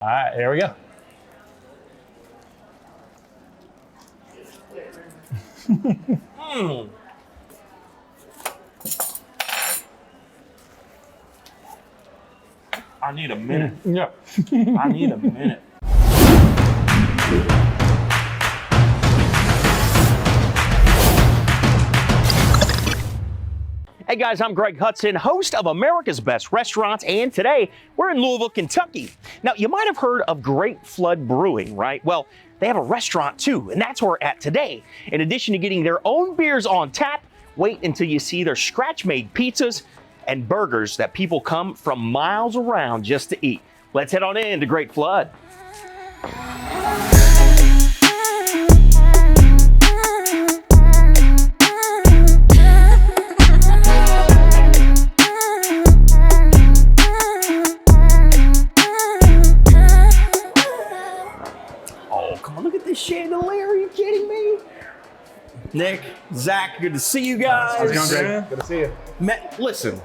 All right, here we go. I need a minute. Yeah. I need a minute. Hey guys, I'm Greg Hudson, host of America's Best Restaurants, and today we're in Louisville, Kentucky. Now, you might have heard of Great Flood Brewing, right? Well, they have a restaurant too, and that's where we're at today. In addition to getting their own beers on tap, wait until you see their scratch-made pizzas and burgers that people come from miles around just to eat. Let's head on in to Great Flood. Chandelier, are you kidding me? Nick, Zach, good to see you guys. How's it going, Greg? Good to see you. Listen,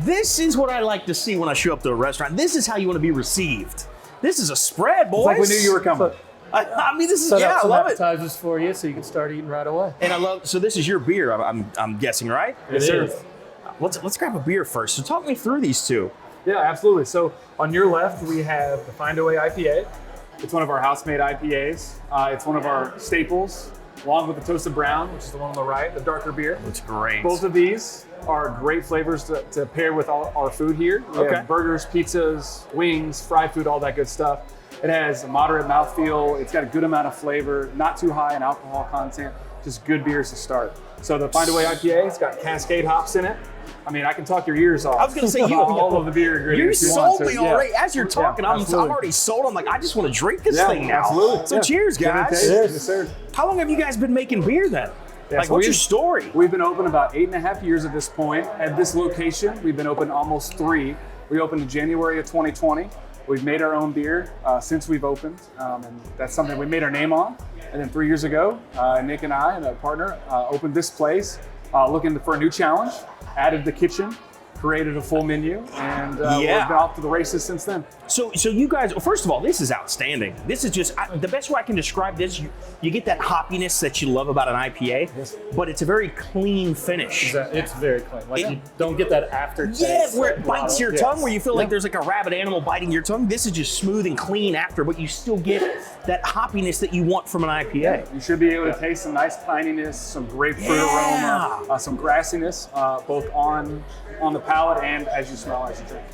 this is what I like to see when I show up to a restaurant. This is how you want to be received. This is a spread, boys. It's like we knew you were coming. I mean, this is, Set yeah, up some I love it. appetizers for you so you can start eating right away. And I love, so this is your beer, I'm guessing, right? It is. Let's grab a beer first. So talk me through these two. Yeah, absolutely. So on your left, we have the Find Away IPA. It's one of our house-made IPAs. It's one of our staples, along with the Toasted Brown, which is the one on the right, the darker beer. Looks great. Both of these are great flavors to pair with all our food here. We have burgers, pizzas, wings, fried food, all that good stuff. It has a moderate mouthfeel. It's got a good amount of flavor, not too high in alcohol content, just good beers to start. So the Find Away IPA, it's got Cascade hops in it. I mean, I can talk your ears off. I was going to say, all of the beer ingredients you you want. sold me already. As you're talking, I'm already sold. I'm like, I just want to drink this thing now. Absolutely. So cheers, guys. Yes, sir. How long have you guys been making beer then? Yeah, like, so what's your story? We've been open about 8.5 years at this point. At this location, we've been open almost 3. We opened in January of 2020. We've made our own beer since we've opened, and that's something we made our name on. And then 3 years ago, Nick and I and a partner opened this place, looking for a new challenge, added the kitchen, created a full menu, and we've been off to the races since then. So you guys, well, first of all, this is outstanding. This is just, the best way I can describe this, you get that hoppiness that you love about an IPA, but it's a very clean finish. It's very clean. Like you don't get that aftertaste. Yeah, where it bites your tongue, where you feel like there's like a rabid animal biting your tongue. This is just smooth and clean after, but you still get that hoppiness that you want from an IPA. Yeah, you should be able to taste some nice pininess, some grapefruit aroma, some grassiness, both on the palate and as you smell as you drink.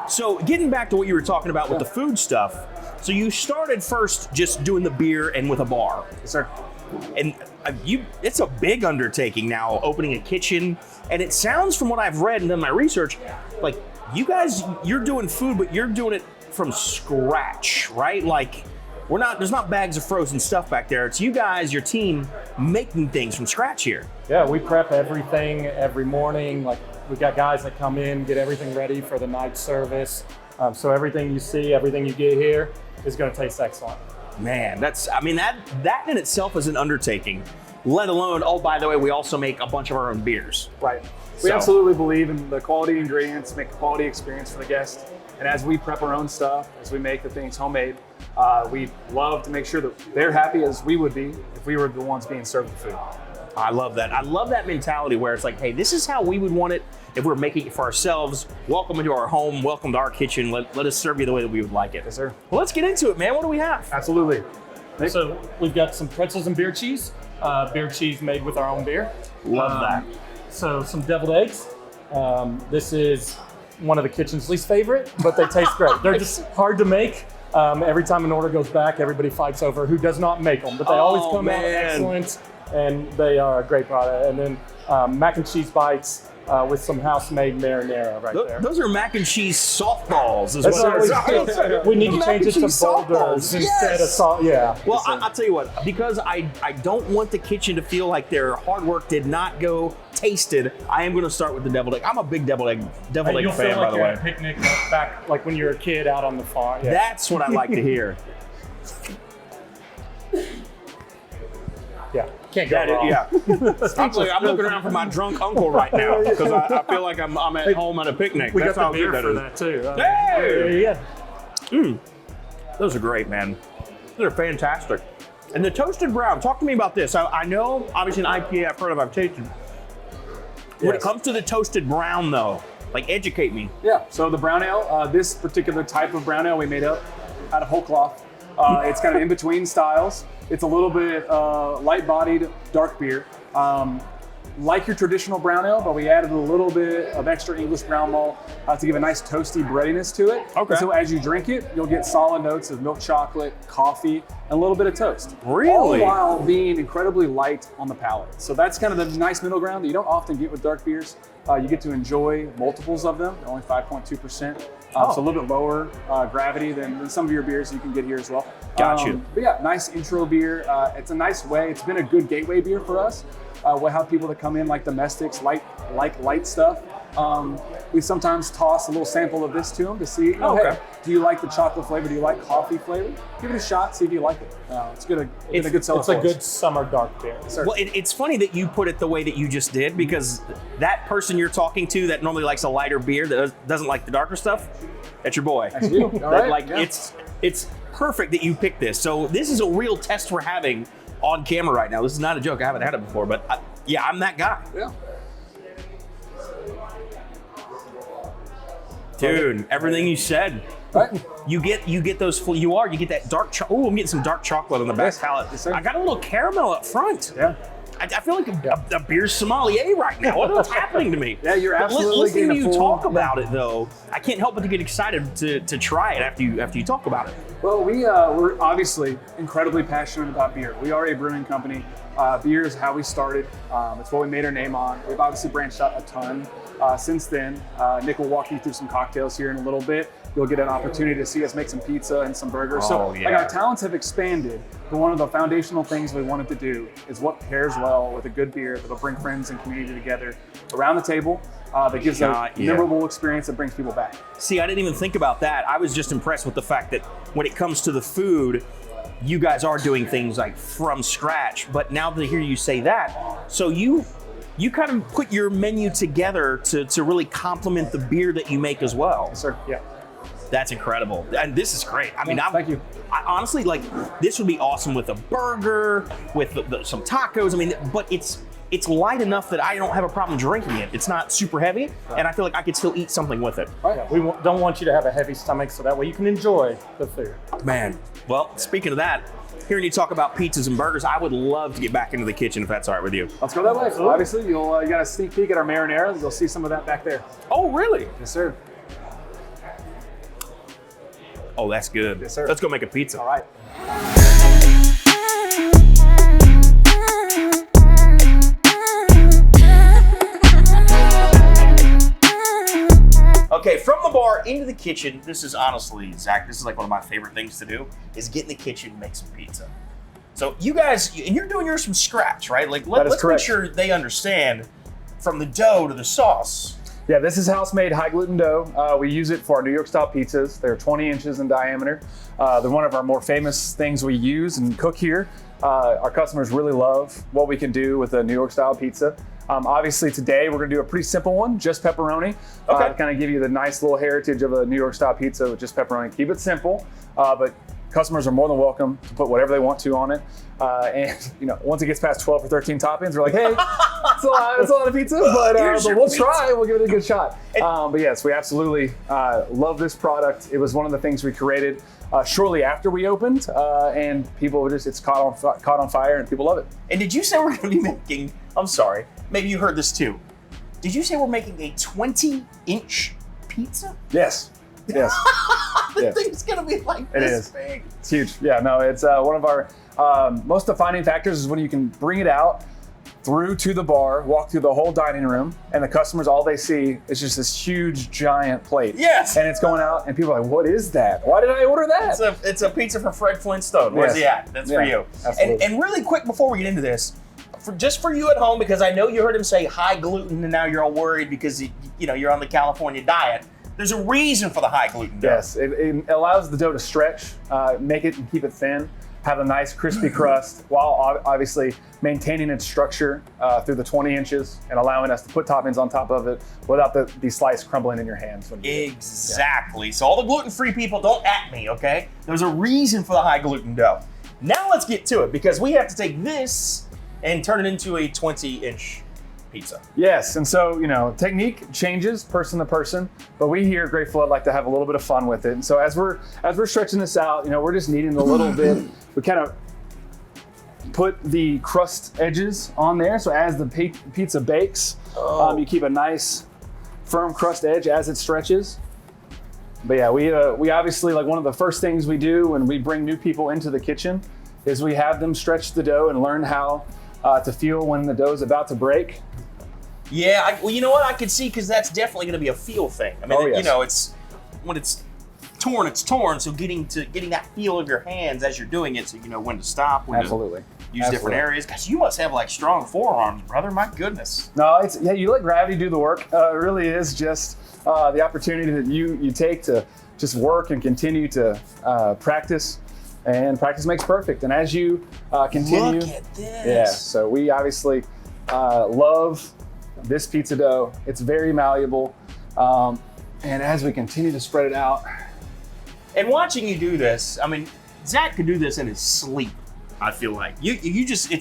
So getting back to what you were talking about with the food stuff, so you started first just doing the beer and with a bar. Yes, sir. And it's a big undertaking now, opening a kitchen. And it sounds, from what I've read and done my research, like you guys, you're doing food, but you're doing it from scratch, right? Like there's not bags of frozen stuff back there. It's you guys, your team, making things from scratch here. Yeah, we prep everything every morning. Like we've got guys that come in, get everything ready for the night service. So everything you see, everything you get here is going to taste excellent. Man, that in itself is an undertaking, let alone, oh, by the way, we also make a bunch of our own beers. Right. We absolutely believe in the quality ingredients, make a quality experience for the guest. And as we prep our own stuff, as we make the things homemade, we love to make sure that they're happy as we would be if we were the ones being served the food. I love that. I love that mentality where it's like, hey, this is how we would want it if we're making it for ourselves. Welcome into our home. Welcome to our kitchen. Let us serve you the way that we would like it. Yes, sir. Well, let's get into it, man. What do we have? Absolutely. Nick? So we've got some pretzels and beer cheese. Beer cheese made with our own beer. Love that. So some deviled eggs. This is one of the kitchen's least favorite, but they taste great. They're just hard to make. Every time an order goes back, everybody fights over who does not make them, but they always come out excellent, and they are a great product. And then mac and cheese bites with some house-made marinara there. Those are mac and cheese softballs. Is what we need to change it to boulders instead of salt. Yeah. Well, I'll tell you what, because I don't want the kitchen to feel like their hard work did not go tasted, I am going to start with the deviled egg. I'm a big deviled egg fan, by the way. You'll feel like you're at a picnic back like when you were a kid out on the farm. Yeah. That's what I like to hear. Yeah, can't go wrong. I'm looking around for my drunk uncle right now because I feel like I'm at home at a picnic. We That's got how the beer good for that is. that too. Hey! Yeah. Those are great, man. Those are fantastic. And the toasted brown, talk to me about this. I know, obviously an IPA I've heard of, I've tasted. When it comes to the toasted brown though, like educate me. Yeah, so the brown ale, this particular type of brown ale we made up out of whole cloth. It's kind of in between styles. It's a little bit light-bodied dark beer. Like your traditional brown ale, but we added a little bit of extra English brown malt to give a nice toasty breadiness to it. Okay. And so as you drink it, you'll get solid notes of milk chocolate, coffee, and a little bit of toast. Really? All while being incredibly light on the palate. So that's kind of the nice middle ground that you don't often get with dark beers. You get to enjoy multiples of them, only 5.2%. So a little bit lower gravity than some of your beers you can get here as well. Got you. But yeah, nice intro beer. It's a nice way. It's been a good gateway beer for us. We'll have people that come in like domestics, like light stuff. We sometimes toss a little sample of this to them to see, hey, do you like the chocolate flavor? Do you like coffee flavor? Give it a shot, see if you like it. It's a good seller. It's a good summer dark beer. Well, it's funny that you put it the way that you just did, because that person you're talking to that normally likes a lighter beer, that doesn't like the darker stuff, that's your boy. That's you. All right. It's perfect that you picked this. So this is a real test we're having on camera right now. This is not a joke. I haven't had it before, but I'm that guy. Yeah. Dude, everything you said. Right. You get those. You get that dark. Oh, I'm getting some dark chocolate on the back palate. Yes, sir. I got a little caramel up front. Yeah. I feel like a beer sommelier right now. What's happening to me? Yeah, you're absolutely listening to getting you a full- talk about it though. I can't help but to get excited to try it after you talk about it. Well, we're obviously incredibly passionate about beer. We are a brewing company. Beer is how we started. It's what we made our name on. We've obviously branched out a ton since then. Nick will walk you through some cocktails here in a little bit. You'll get an opportunity to see us make some pizza and some burgers. Like our talents have expanded, but one of the foundational things we wanted to do is what pairs well with a good beer that'll bring friends and community together around the table. That gives a memorable experience that brings people back. See, I didn't even think about that. I was just impressed with the fact that when it comes to the food, you guys are doing things like from scratch. But now to hear you say that, so you kind of put your menu together to really complement the beer that you make as well. Yes, sir. Yeah. That's incredible. And this is great. I mean, thank you. I honestly, like, this would be awesome with a burger, with some tacos. I mean, but it's light enough that I don't have a problem drinking it. It's not super heavy, and I feel like I could still eat something with it. Yeah, we don't want you to have a heavy stomach, so that way you can enjoy the food. Man, well, speaking of that, hearing you talk about pizzas and burgers, I would love to get back into the kitchen if that's all right with you. Let's go that way. So obviously, you got a sneak peek at our marinara. You'll see some of that back there. Oh, really? Yes, sir. Oh, that's good. Yes, sir. Let's go make a pizza. All right. Okay, from the bar into the kitchen. This is honestly, Zach, this is like one of my favorite things to do, is get in the kitchen and make some pizza. So you guys, and you're doing yours from scratch, right? Like let's make sure they understand from the dough to the sauce. Yeah, this is house-made high-gluten dough. We use it for our New York-style pizzas. They're 20 inches in diameter. They're one of our more famous things we use and cook here. Our customers really love what we can do with a New York-style pizza. Obviously, today we're gonna do a pretty simple one, just pepperoni. To kind of give you the nice little heritage of a New York-style pizza with just pepperoni. Keep it simple, but customers are more than welcome to put whatever they want to on it. And once it gets past 12 or 13 toppings, we're like, hey, it's a lot of pizza, but we'll try. We'll give it a good shot. But yes, we absolutely love this product. It was one of the things we created shortly after we opened, and people were it's caught on fire, and people love it. And did you say we're going to be making? I'm sorry, maybe you heard this too. Did you say we're making a 20-inch pizza? Yes. Yes. The thing's gonna be like this big. It's huge. Yeah, no, it's one of our most defining factors is when you can bring it out through to the bar, walk through the whole dining room, and the customers, all they see is just this huge, giant plate. Yes. And it's going out, and people are like, what is that? Why did I order that? It's a pizza for Fred Flintstone. Where's he at? That's for you. Absolutely. And really quick before we get into this, just for you at home, because I know you heard him say high gluten, and now you're all worried because you're on the California diet. There's a reason for the high gluten dough. Yes, it allows the dough to stretch, make it and keep it thin. have a nice crispy crust while obviously maintaining its structure through the 20 inches and allowing us to put toppings on top of it without the slice crumbling in your hands. When you Exactly. Yeah. So all the gluten-free people, don't at me, okay? There's a reason for the high gluten dough. Now let's get to it, because we have to take this and turn it into a 20-inch pizza. Yes, and so, technique changes person to person, but we here at Great Flood like to have a little bit of fun with it. And so as we're stretching this out, we're just kneading a little bit. We kind of put the crust edges on there, so as the pizza bakes, you keep a nice firm crust edge as it stretches. But yeah, we obviously, like, one of the first things we do when we bring new people into the kitchen is we have them stretch the dough and learn how to feel when the dough is about to break. Yeah, well, you know what? I can see, because that's definitely going to be a feel thing. I mean, yes. It's when it's torn. So getting that feel of your hands as you're doing it, so you know when to stop, when Absolutely. to use different areas. Gosh, you must have like strong forearms, brother. My goodness. No, you let gravity do the work. It really is just the opportunity that you take to just work and continue to practice. And practice makes perfect. And as you continue, look at this. Yeah. So we obviously love this pizza dough. It's very malleable. And as we continue to spread it out. And watching you do this, I mean, Zach could do this in his sleep. I feel like you just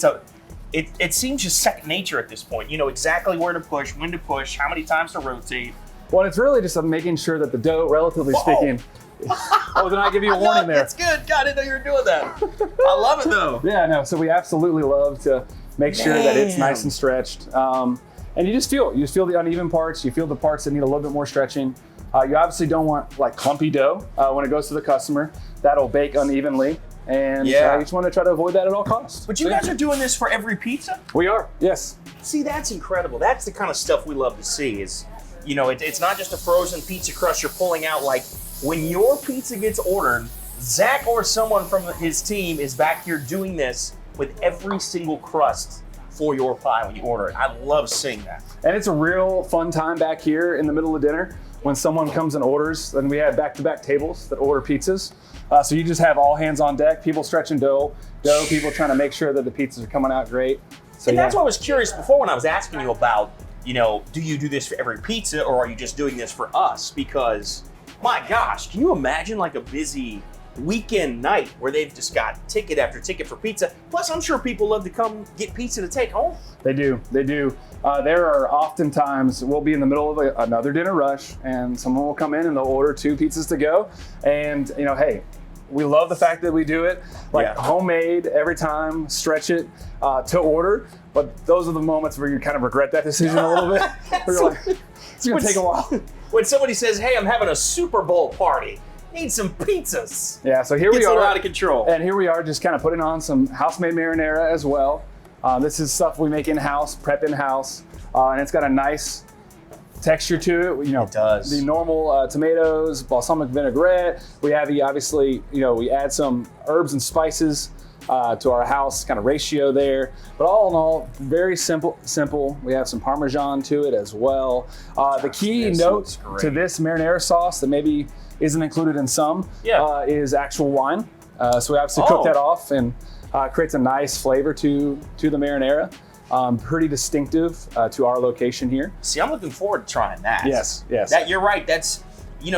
it seems just second nature at this point. You know exactly where to push, when to push, how many times to rotate. Well, it's really just making sure that the dough, relatively speaking. Oh, did I give you a warning there? That's good. God, I didn't know you were doing that. I love it though. Yeah, no. So we absolutely love to make sure that it's nice and stretched. And you just feel the uneven parts. You feel the parts that need a little bit more stretching. You obviously don't want like clumpy dough when it goes to the customer. That'll bake unevenly. And you just want to try to avoid that at all costs. But you guys are doing this for every pizza? We are, yes. See, that's incredible. That's the kind of stuff we love to see is, it's not just a frozen pizza crust you're pulling out. Like, when your pizza gets ordered, Zach or someone from his team is back here doing this with every single crust for your pie when you order it. I love seeing that. And it's a real fun time back here in the middle of dinner when someone comes and orders. Then we have back-to-back tables that order pizzas. So you just have all hands on deck, people stretching dough, people trying to make sure that the pizzas are coming out great. So and that's what I was curious before when I was asking you about, do you do this for every pizza or are you just doing this for us? Because, my gosh, can you imagine like a busy weekend night where they've just got ticket after ticket for pizza? Plus, I'm sure people love to come get pizza to take home. They do. There are oftentimes, we'll be in the middle of another dinner rush and someone will come in and they'll order 2 pizzas to go. And, hey, we love the fact that we do it homemade every time, stretch it to order. But those are the moments where you kind of regret that decision a little bit. Where you're like, it's going to take a while. When somebody says, hey, I'm having a Super Bowl party, need some pizzas. Yeah, so here we Gets are. a lot out of control. And here we are just kind of putting on some house-made marinara as well. This is stuff we make in-house, prep in-house. And it's got a nice texture to it. It does. The normal tomatoes, balsamic vinaigrette. We have obviously, we add some herbs and spices to our house kind of ratio there. But all in all, very simple. We have some Parmesan to it as well. The key note to this marinara sauce that maybe isn't included in some is actual wine. So we obviously cook that off and creates a nice flavor to the marinara. Pretty distinctive to our location here. See, I'm looking forward to trying that. Yes. You're right. That's,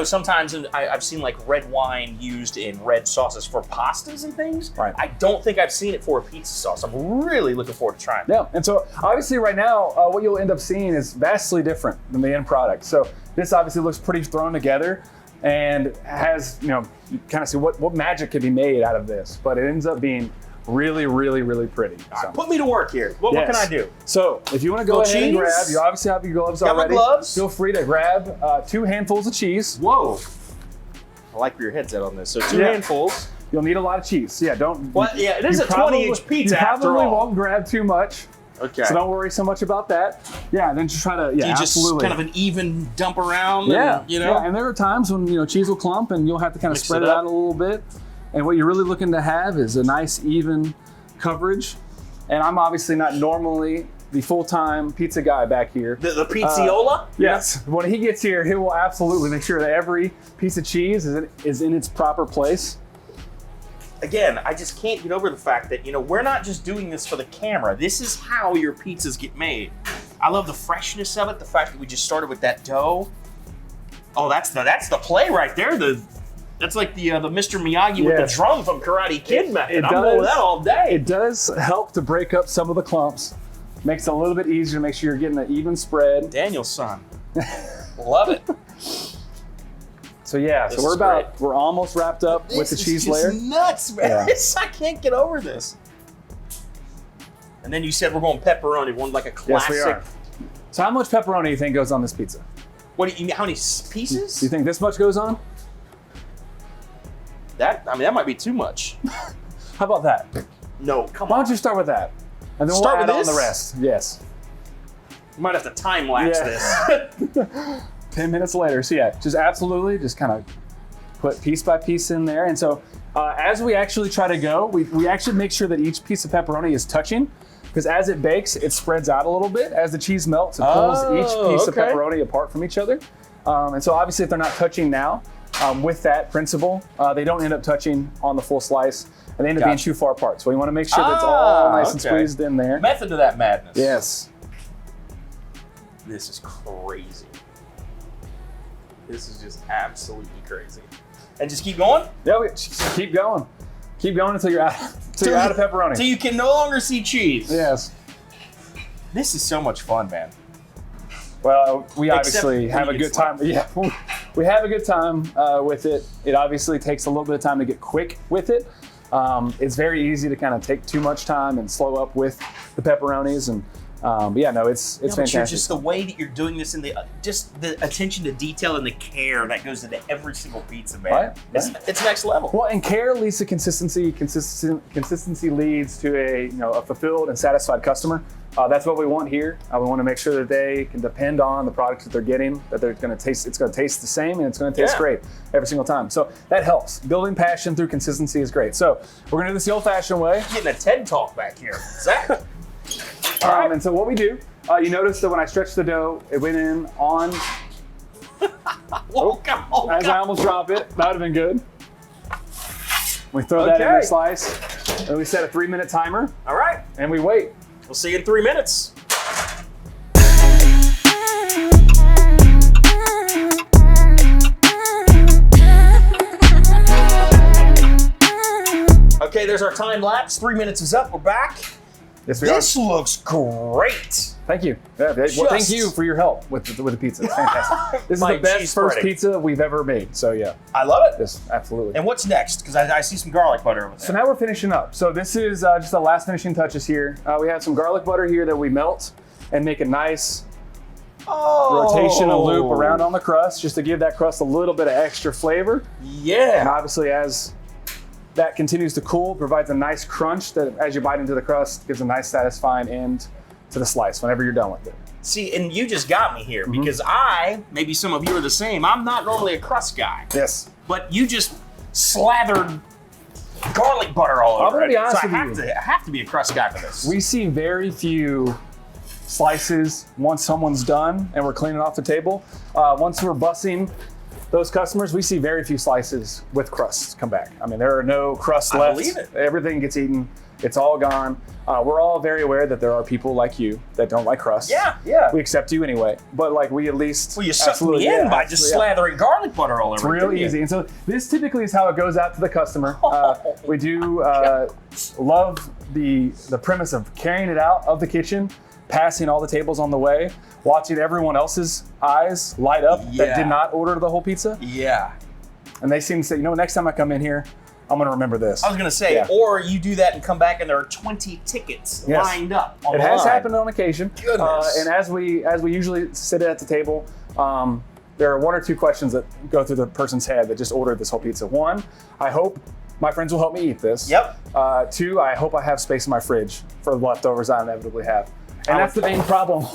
sometimes I've seen like red wine used in red sauces for pastas and things. Right. I don't think I've seen it for a pizza sauce. I'm really looking forward to trying that. Yeah, and so obviously right now, what you'll end up seeing is vastly different than the end product. So this obviously looks pretty thrown together and has, you kind of see what magic could be made out of this, but it ends up being really, really, really pretty. All right, put me to work here. What can I do? So if you want to go ahead and grab, you obviously have your gloves already. Got my gloves. Feel free to grab 2 handfuls of cheese. Whoa. I like where your head's at on this. So 2 handfuls. You'll need a lot of cheese. Yeah, don't. Well, it is a 20-inch pizza after all. You probably won't grab too much. Okay. So don't worry so much about that. Yeah, then just try to, you just absolutely. kind of an even dump around. Yeah, and, yeah, and there are times when, cheese will clump and you'll have to kind of spread it out a little bit. And what you're really looking to have is a nice, even coverage. And I'm obviously not normally the full-time pizza guy back here. The pizziola? Yes. When he gets here, he will absolutely make sure that every piece of cheese is in its proper place. again, I just can't get over the fact that, we're not just doing this for the camera. This is how your pizzas get made. I love the freshness of it, the fact that we just started with that dough. Oh, that's the play right there. That's like the Mr. Miyagi with the drum from Karate Kid method. I'm going with that all day. It does help to break up some of the clumps. Makes it a little bit easier to make sure you're getting an even spread. Daniel's son. Love it. So yeah, we're almost wrapped up with the cheese layer. This is nuts, man. Yeah. I can't get over this. And then you said we're going pepperoni, one like a classic. Yes, we are. So how much pepperoni do you think goes on this pizza? What do you mean? How many pieces? Do you think this much goes on? That might be too much. How about that? No, come on. Why don't you start with that? And then we'll add on the rest. Yes. You might have to time lapse this. 10 minutes later. So yeah, just kind of put piece by piece in there. And so as we actually try to go, we actually make sure that each piece of pepperoni is touching, because as it bakes, it spreads out a little bit. As the cheese melts, it pulls each piece of pepperoni apart from each other. And so obviously if they're not touching now, with that principle, they don't end up touching on the full slice, and they end up being too far apart. So we want to make sure that it's all nice and squeezed in there. Method to that madness. Yes. This is crazy. This is just absolutely crazy. And just keep going? Yeah, just keep going. Keep going until you're out of pepperoni. Until you can no longer see cheese. Yes. This is so much fun, man. Well, we obviously have a good time. Yeah, we have a good time with it. It obviously takes a little bit of time to get quick with it. It's very easy to kind of take too much time and slow up with the pepperonis. And it's fantastic. Just the way that you're doing this, and just the attention to detail and the care that goes into every single pizza, man. Right. It's next level. Well, and care leads to consistency. Consistency leads to a fulfilled and satisfied customer. That's what we want here. We want to make sure that they can depend on the products that they're getting, that they're going to taste. It's going to taste the same, and it's going to taste great every single time. So that helps. Building passion through consistency is great. So we're going to do this the old-fashioned way. Getting a TED talk back here, Zach. All right. And so what we do, you notice that when I stretched the dough, it went in on. As I almost drop it, that would have been good. We throw that in the slice, and we set a 3-minute timer. All right. And we wait. We'll see you in 3 minutes. Okay, there's our time lapse. 3 minutes is up. We're back. Yes, this looks great. Thank you. Well, thank you for your help with the pizza. It's fantastic. This is the best first pizza we've ever made. So yeah. I love it. Yes, absolutely. And what's next? Because I see some garlic butter over there. So now we're finishing up. So this is just the last finishing touches here. We have some garlic butter here that we melt and make a nice rotation, a loop around on the crust, just to give that crust a little bit of extra flavor. Yeah. And obviously as that continues to cool, provides a nice crunch that as you bite into the crust, gives a nice satisfying end to the slice whenever you're done with it. See, and you just got me here because maybe some of you are the same, I'm not normally a crust guy. Yes. But you just slathered garlic butter all over it. I'm gonna be honest with you. I have to be a crust guy for this. We see very few slices once someone's done and we're cleaning off the table. Once we're bussing those customers, we see very few slices with crusts come back. I mean, there are no crusts left. I believe it. Everything gets eaten. It's all gone. We're all very aware that there are people like you that don't like crust. Yeah. We accept you anyway. But like we at least... Well, you sucked me in by just slathering garlic butter all over it. It's real easy. And so this typically is how it goes out to the customer. We do love the premise of carrying it out of the kitchen, passing all the tables on the way, watching everyone else's eyes light up that did not order the whole pizza. Yeah. And they seem to say, next time I come in here, I'm going to remember this. I was going to say, or you do that and come back and there are 20 tickets lined up on the line. It has happened on occasion. Goodness. And as we usually sit at the table, there are 1 or 2 questions that go through the person's head that just ordered this whole pizza. 1, I hope my friends will help me eat this. Yep. 2, I hope I have space in my fridge for the leftovers I inevitably have. And that's the main problem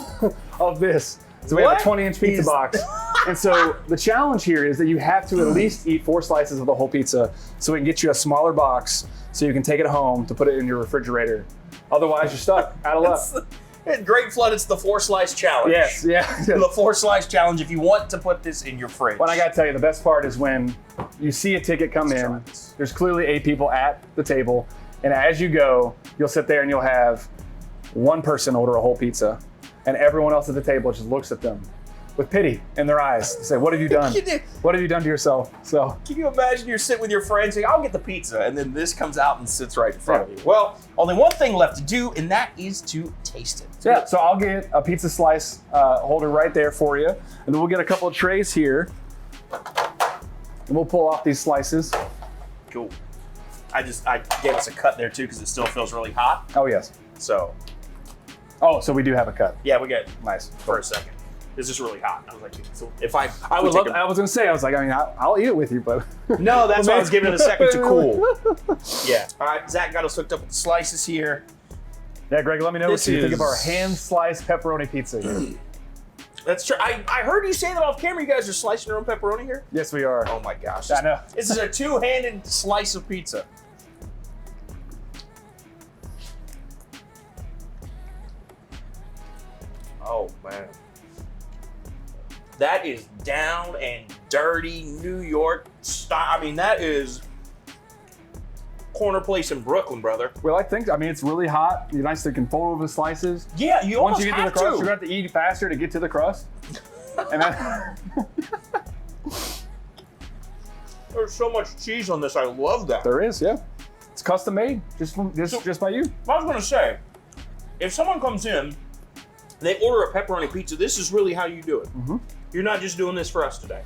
of this. So we have a 20-inch pizza box. And so the challenge here is that you have to at least eat 4 slices of the whole pizza so we can get you a smaller box so you can take it home to put it in your refrigerator. Otherwise, you're stuck, out of luck. At Great Flood, it's the 4-slice challenge. Yes, yeah. The 4-slice challenge if you want to put this in your fridge. Well, I got to tell you, the best part is when you see a ticket come in. There's clearly 8 people at the table. And as you go, you'll sit there and you'll have one person order a whole pizza. And everyone else at the table just looks at them with pity in their eyes. They say, what have you done? What have you done to yourself? So can you imagine you're sitting with your friends saying, I'll get the pizza, and then this comes out and sits right in front of you? Well, only one thing left to do, and that is to taste it. yeah, so I'll get a pizza slice holder right there for you. And then we'll get a couple of trays here. And we'll pull off these slices. Cool. I gave us a cut there too because it still feels really hot. Oh, yes. So we do have a cut. yeah, we got Nice. for a second. This is really hot. I was like, so if I would love. I was gonna say. I was like, I mean, I'll eat it with you, but no, that's why I was giving it a second to cool. Yeah. All right, Zach got us hooked up with the slices here. Yeah, Greg, let me know what you think of our hand-sliced pepperoni pizza here. That's true. I heard you say that off camera. You guys are slicing your own pepperoni here. Yes, we are. Oh my gosh. I know. This is a two-handed slice of pizza. Oh man. That is down and dirty New York style. I mean, that is corner place in Brooklyn, brother. Well, I think. I mean, it's really hot. You're nice to can fold over the slices. Yeah, you Once almost you get to the have crust, to. you're gonna have to eat faster to get to the crust. And that, There's so much cheese on this. I love that. there is, yeah. It's custom made, just by you. I was gonna say, if someone comes in, they order a pepperoni pizza, this is really how you do it. Mm-hmm. You're not just doing this for us today.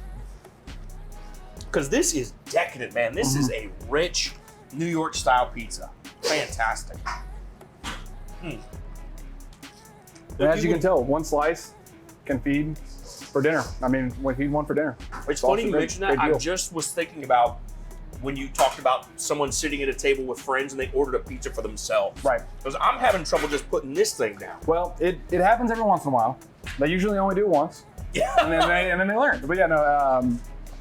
Because this is decadent, man. This is a rich New York style pizza. Fantastic. And as you can tell, one slice can feed for dinner. I mean, we feed one for dinner. It's funny you mentioned that. I just was thinking about when you talked about someone sitting at a table with friends and they ordered a pizza for themselves. Right. Because I'm having trouble just putting this thing down. Well, it happens every once in a while. They usually only do it once. Yeah. and then they learn. But yeah, no,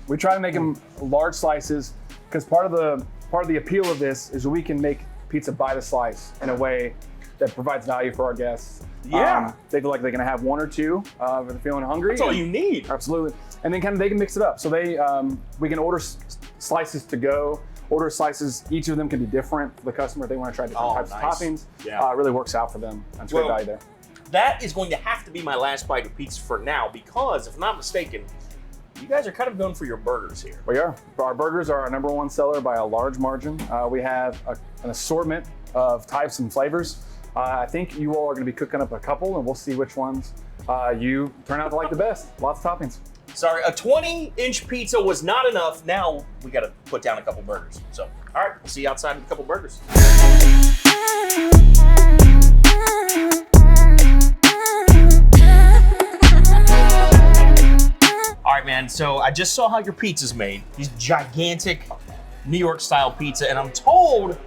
we try to make them large slices because part of the appeal of this is we can make pizza by the slice in a way that provides value for our guests. Yeah. They feel like they're gonna have one or two if they're feeling hungry. That's all you need. Absolutely. And then they can mix it up. So we can order slices to go. Order slices. Each of them can be different for the customer if they want to try different types of toppings. Yeah. It really works out for them. That's great value there. That is going to have to be my last bite of pizza for now because, if I'm not mistaken, you guys are kind of known for your burgers here. We are. Our burgers are our #1 seller by a large margin. We have an assortment of types and flavors. I think you all are going to be cooking up a couple, and we'll see which ones you turn out to like the best. Lots of toppings. Sorry, a 20-inch pizza was not enough. Now we got to put down a couple burgers. So, all right, we'll see you outside with a couple burgers. All right, man, so I just saw how your pizza's made. These gigantic New York style pizza, and I'm told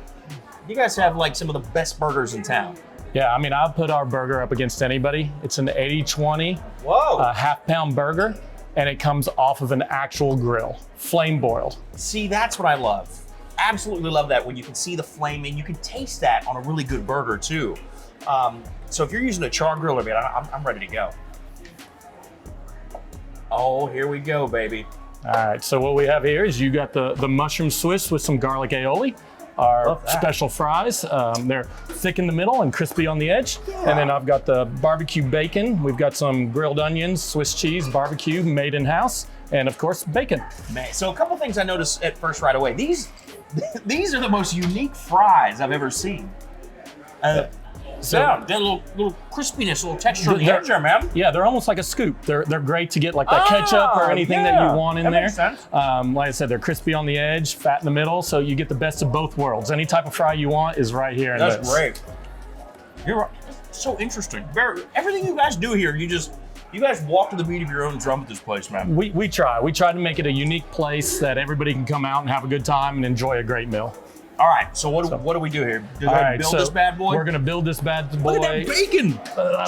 you guys have like some of the best burgers in town. Yeah, I mean, I'll put our burger up against anybody. It's an 80-20 half-pound burger, and it comes off of an actual grill, flame broiled. See, that's what I love. Absolutely love that when you can see the flame and you can taste that on a really good burger too. So if you're using a char griller, man, I'm ready to go. Oh, here we go, baby. All right, so what we have here is you got the mushroom Swiss with some garlic aioli. Our special fries, they're thick in the middle and crispy on the edge. Yeah. And then I've got the barbecue bacon. We've got some grilled onions, Swiss cheese, barbecue made in-house, and of course, bacon. Man, so a couple things I noticed at first right away. These are the most unique fries I've ever seen. That little crispiness, a little texture on the edge there, man. Yeah, they're almost like a scoop. They're great to get like that ketchup or anything that you want in there. Makes sense. Like I said, they're crispy on the edge, fat in the middle, so you get the best of both worlds. Any type of fry you want is right here in this. That's great. You're right. So interesting. Everything you guys do here, you guys walk to the beat of your own drum at this place, man. We try to make it a unique place that everybody can come out and have a good time and enjoy a great meal. All right, so what do we do here? Do we build this bad boy? We're gonna build this bad boy. Look at that bacon!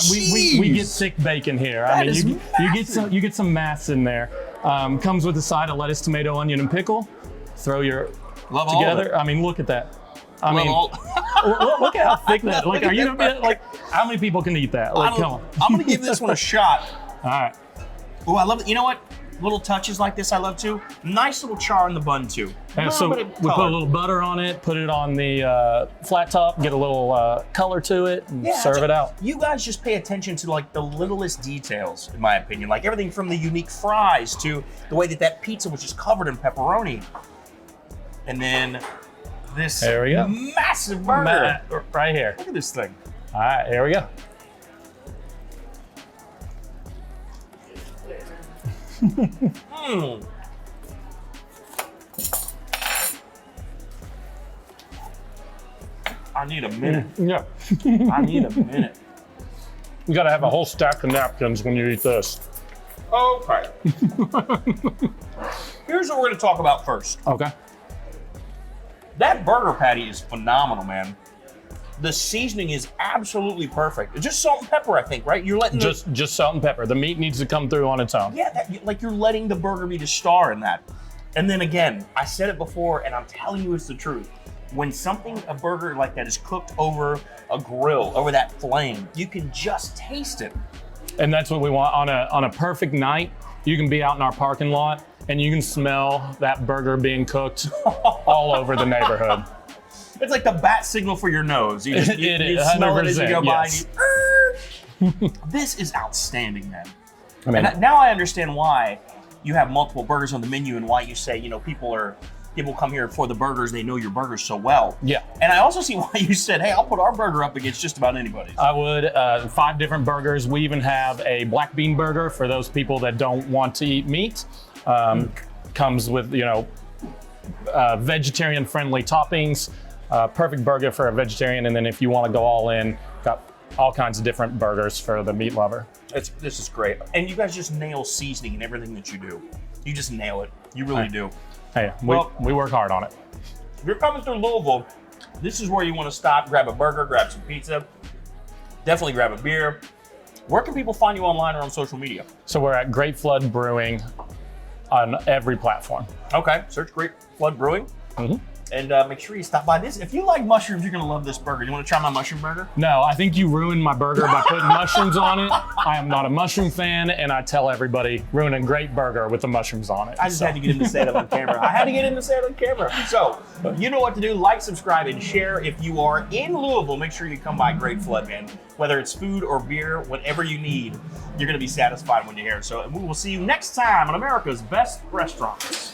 We get thick bacon here. That is you get some mass in there. Comes with a side of lettuce, tomato, onion, and pickle. Throw your together. I mean, look at that. Look at how thick that. Like, are you gonna be like? How many people can eat that? Like, come on. I'm gonna give this one a shot. All right. Oh, I love it. You know what? Little touches like this I love too. Nice little char in the bun too. And so we put a little butter on it, put it on the flat top, get a little color to it, and serve it out. You guys just pay attention to like the littlest details, in my opinion. Like everything from the unique fries to the way that pizza was just covered in pepperoni. And then this there we go. Massive burger. Right here. Look at this thing. All right, here we go. I need a minute. Yeah. I need a minute. You gotta have a whole stack of napkins when you eat this. Okay. Here's what we're gonna talk about first. Okay. That burger patty is phenomenal, man. The seasoning is absolutely perfect. It's just salt and pepper, I think, right? You're letting just salt and pepper. The meat needs to come through on its own. Yeah, like you're letting the burger be the star in that. And then again, I said it before, and I'm telling you it's the truth. When a burger like that is cooked over a grill, over that flame, you can just taste it. And that's what we want on a perfect night. You can be out in our parking lot and you can smell that burger being cooked all over the neighborhood. It's like the bat signal for your nose. You smell it as you go by. Yes. This is outstanding, man. I mean, and now I understand why you have multiple burgers on the menu and why you say, people come here for the burgers. They know your burgers so well. Yeah. And I also see why you said, hey, I'll put our burger up against just about anybody's. I would. 5 different burgers. We even have a black bean burger for those people that don't want to eat meat. Comes with, vegetarian-friendly toppings. Perfect burger for a vegetarian. And then if you want to go all in, got all kinds of different burgers for the meat lover. This is great. And you guys just nail seasoning in everything that you do. You just nail it. You really do. Hey, we work hard on it. If you're coming through Louisville, this is where you want to stop, grab a burger, grab some pizza, definitely grab a beer. Where can people find you online or on social media? So we're at Great Flood Brewing on every platform. Okay, search Great Flood Brewing. Mm-hmm. And make sure you stop by this. If you like mushrooms, you're going to love this burger. You want to try my mushroom burger? No, I think you ruined my burger by putting mushrooms on it. I am not a mushroom fan, and I tell everybody, ruin a great burger with the mushrooms on it. I just had to get him to say it on camera. So, you know what to do. Like, subscribe, and share. If you are in Louisville, make sure you come by Great Flood, man. Whether it's food or beer, whatever you need, you're going to be satisfied when you're here. So we will see you next time on America's Best Restaurants.